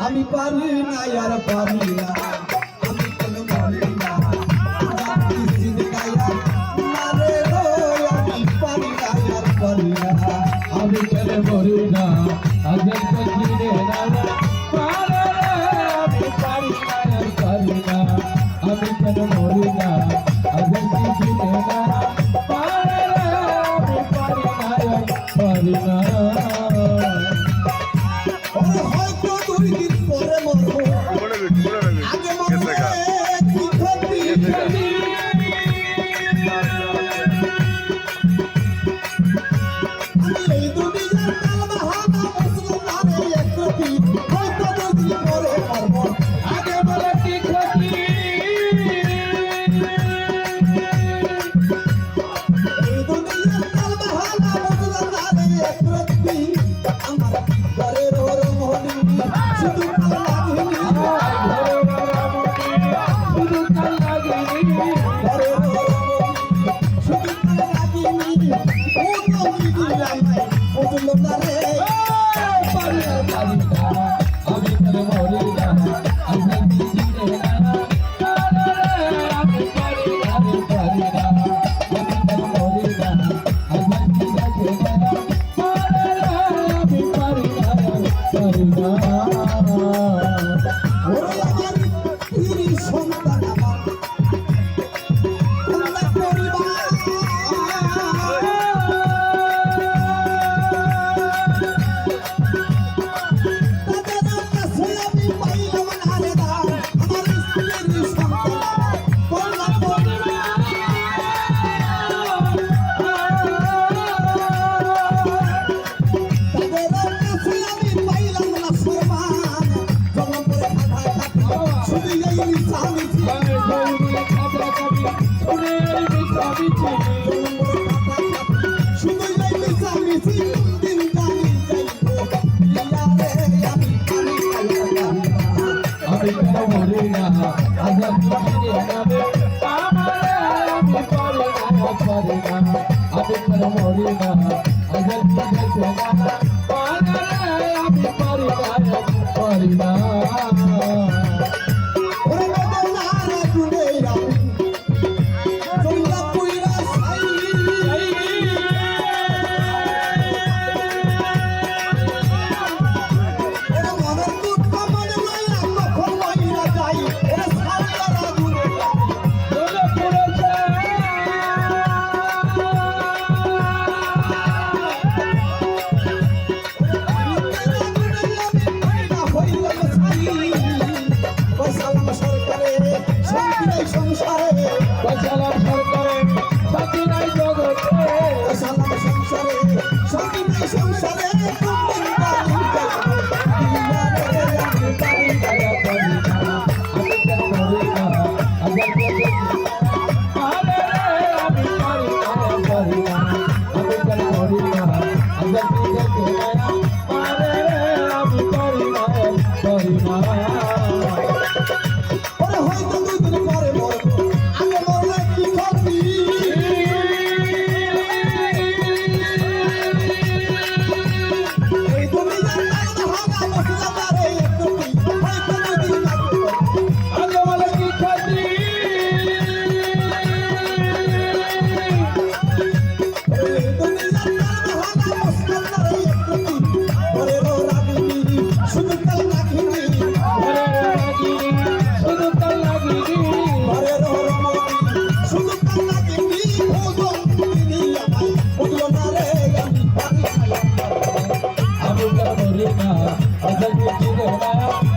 আমি পারি না আর পারি না আমি কেন পারি না আমি কেন মরি না আজকে চিনে না পারে আমি পারি না আর পারি না আমি কেন মরি না আজকে চিনে না পারে আমি পারি না আর পারি না হয়তো 2 দিন পরে মরবো আগে মরবো কি ক্ষতি I'm